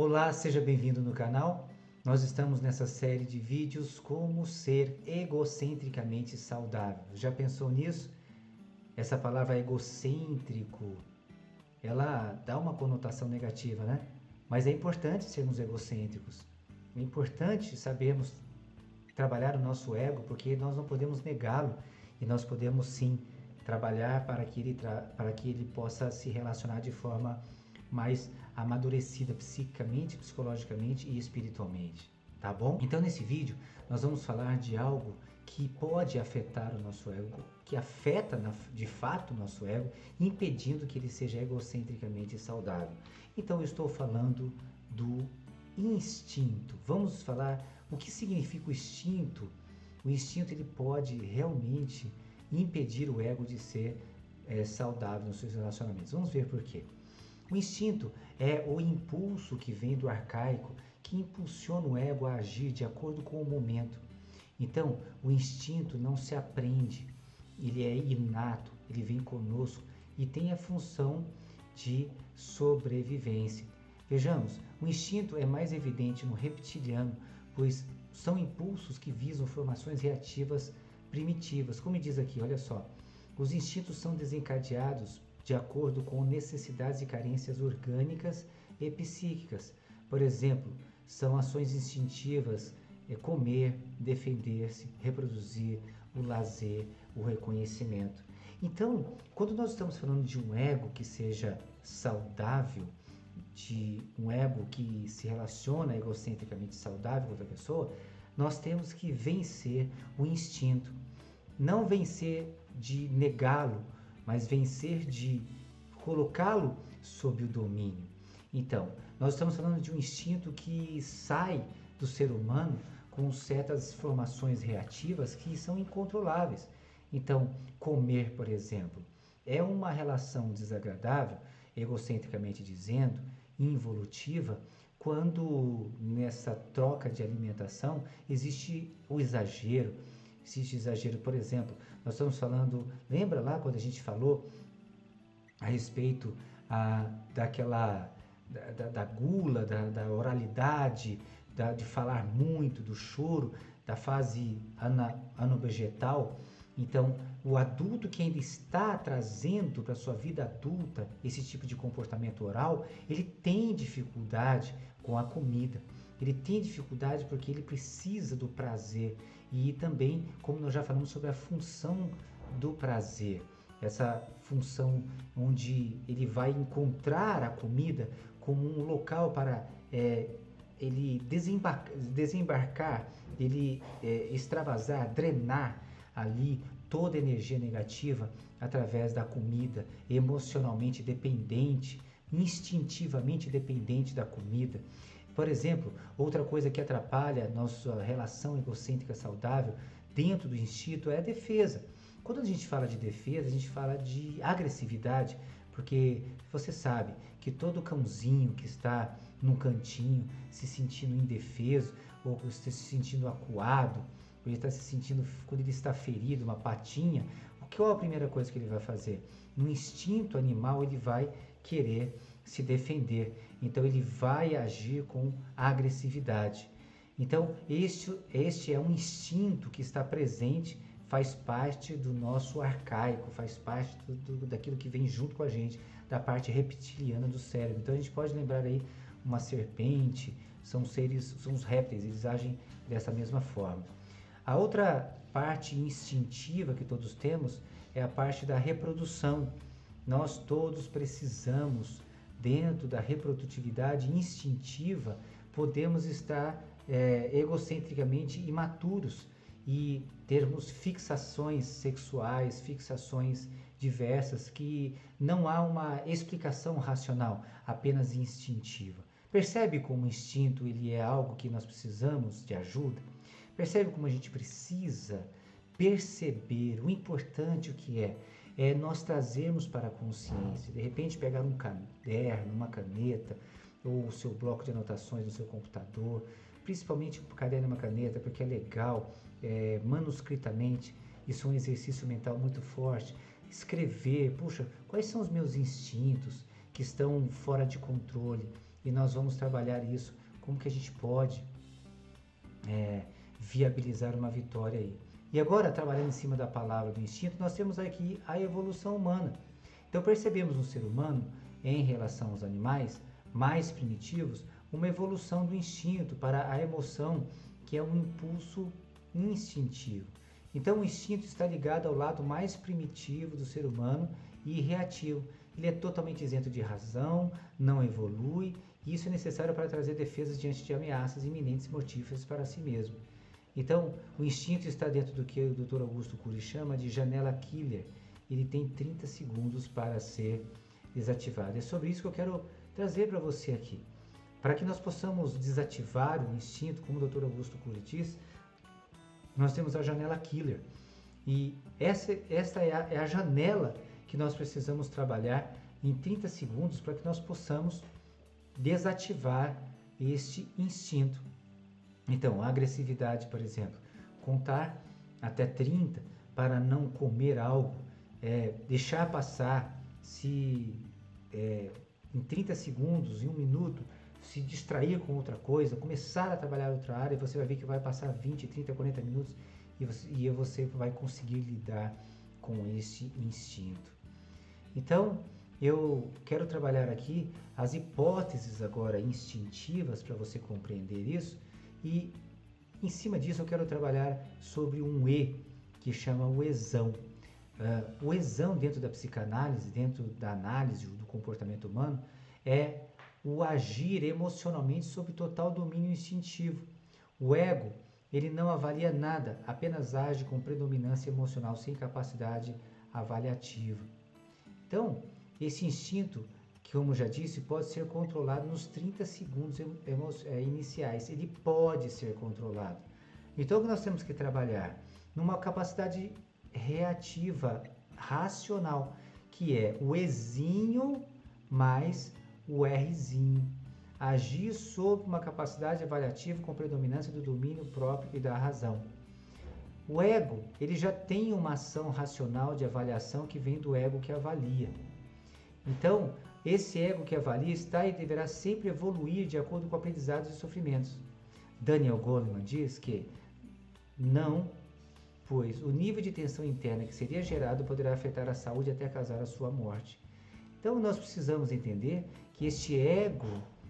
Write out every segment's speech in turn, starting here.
Olá, seja bem-vindo no canal. Nós estamos nessa série de vídeos como ser egocentricamente saudável. Já pensou nisso? Essa palavra egocêntrico, ela dá uma conotação negativa, né? Mas é importante sermos egocêntricos. É importante sabermos trabalhar o nosso ego, porque nós não podemos negá-lo e nós podemos sim trabalhar para que ele possa se relacionar de forma mais amadurecida psiquicamente, psicologicamente e espiritualmente, tá bom? Então nesse vídeo nós vamos falar de algo que pode afetar o nosso ego, que afeta de fato o nosso ego, impedindo que ele seja egocentricamente saudável. Então eu estou falando do instinto. Vamos falar o que significa o instinto. O instinto ele pode realmente impedir o ego de ser saudável nos seus relacionamentos. Vamos ver por quê. O instinto é o impulso que vem do arcaico, que impulsiona o ego a agir de acordo com o momento. Então, o instinto não se aprende, ele é inato, ele vem conosco e tem a função de sobrevivência. Vejamos, o instinto é mais evidente no reptiliano, pois são impulsos que visam formações reativas primitivas. Como diz aqui, olha só, os instintos são desencadeados de acordo com necessidades e carências orgânicas e psíquicas. Por exemplo, são ações instintivas, comer, defender-se, reproduzir, o lazer, o reconhecimento. Então, quando nós estamos falando de um ego que seja saudável, de um ego que se relaciona egocentricamente saudável com outra pessoa, nós temos que vencer o instinto. Não vencer de negá-lo, mas vencer de colocá-lo sob o domínio. Então, nós estamos falando de um instinto que sai do ser humano com certas formações reativas que são incontroláveis. Então, comer, por exemplo, é uma relação desagradável, egocentricamente dizendo, involutiva, quando nessa troca de alimentação existe o exagero. Existe exagero, por exemplo, nós estamos falando, lembra lá quando a gente falou a respeito da gula, da oralidade, de falar muito, do choro, da fase anovegetal. Então, o adulto que ainda está trazendo para a sua vida adulta esse tipo de comportamento oral, ele tem dificuldade com a comida. Ele tem dificuldade porque ele precisa do prazer. E também, como nós já falamos sobre a função do prazer, essa função onde ele vai encontrar a comida como um local para ele desembarcar, ele extravasar, drenar ali toda a energia negativa através da comida, emocionalmente dependente, instintivamente dependente da comida. Por exemplo, outra coisa que atrapalha a nossa relação egocêntrica saudável dentro do instinto é a defesa. Quando a gente fala de defesa, a gente fala de agressividade, porque você sabe que todo cãozinho que está num cantinho se sentindo indefeso ou se sentindo acuado, ele está se sentindo, quando ele está ferido, uma patinha, qual é a primeira coisa que ele vai fazer? No instinto animal, ele vai querer se defender. Então, ele vai agir com agressividade. Então, este é um instinto que está presente, faz parte do nosso arcaico, faz parte daquilo que vem junto com a gente, da parte reptiliana do cérebro. Então, a gente pode lembrar aí uma serpente, são os répteis, eles agem dessa mesma forma. A outra parte instintiva que todos temos é a parte da reprodução. Nós todos precisamos, dentro da reprodutividade instintiva, podemos estar egocentricamente imaturos e termos fixações sexuais, fixações diversas, que não há uma explicação racional, apenas instintiva. Percebe como o instinto ele é algo que nós precisamos de ajuda? Percebe como a gente precisa perceber o importante o que é nós trazermos para a consciência, de repente pegar um caderno, uma caneta, ou o seu bloco de anotações no seu computador, principalmente o caderno e uma caneta, porque é legal, manuscritamente, isso é um exercício mental muito forte, escrever, puxa, quais são os meus instintos que estão fora de controle, e nós vamos trabalhar isso, como que a gente pode viabilizar uma vitória aí. E agora, trabalhando em cima da palavra do instinto, nós temos aqui a evolução humana. Então percebemos no ser humano, em relação aos animais mais primitivos, uma evolução do instinto para a emoção, que é um impulso instintivo. Então o instinto está ligado ao lado mais primitivo do ser humano e reativo. Ele é totalmente isento de razão, não evolui, e isso é necessário para trazer defesas diante de ameaças iminentes e mortíferas para si mesmo. Então, o instinto está dentro do que o Dr. Augusto Cury chama de janela killer. Ele tem 30 segundos para ser desativado. É sobre isso que eu quero trazer para você aqui. Para que nós possamos desativar o instinto, como o Dr. Augusto Cury diz, nós temos a janela killer. E esta é a janela que nós precisamos trabalhar em 30 segundos para que nós possamos desativar este instinto. Então, a agressividade, por exemplo, contar até 30 para não comer algo, deixar passar, se em 30 segundos, em 1 minuto, se distrair com outra coisa, começar a trabalhar outra área, você vai ver que vai passar 20, 30, 40 minutos e você vai conseguir lidar com esse instinto. Então, eu quero trabalhar aqui as hipóteses agora instintivas para você compreender isso, e em cima disso eu quero trabalhar sobre um E, que chama o esão. O esão dentro da psicanálise, dentro da análise do comportamento humano, é o agir emocionalmente sob total domínio instintivo. O ego, ele não avalia nada, apenas age com predominância emocional, sem capacidade avaliativa. Então, esse instinto, que como já disse, pode ser controlado nos 30 segundos iniciais. Ele pode ser controlado. Então, o que nós temos que trabalhar? Numa capacidade reativa, racional, que é o Ezinho mais o Rzinho. Agir sob uma capacidade avaliativa com predominância do domínio próprio e da razão. O ego, ele já tem uma ação racional de avaliação que vem do ego que avalia. Então, esse ego que avalia está e deverá sempre evoluir de acordo com aprendizados e sofrimentos. Daniel Goleman diz que não, pois o nível de tensão interna que seria gerado poderá afetar a saúde até causar a sua morte. Então, nós precisamos entender que este ego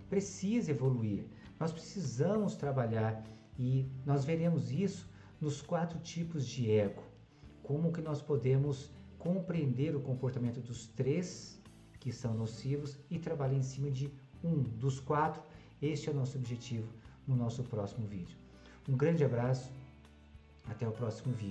precisa evoluir. Nós precisamos trabalhar e nós veremos isso nos 4 tipos de ego. Como que nós podemos compreender o comportamento dos 3 que são nocivos e trabalhar em cima de um dos 4. Este é o nosso objetivo no nosso próximo vídeo. Um grande abraço, até o próximo vídeo.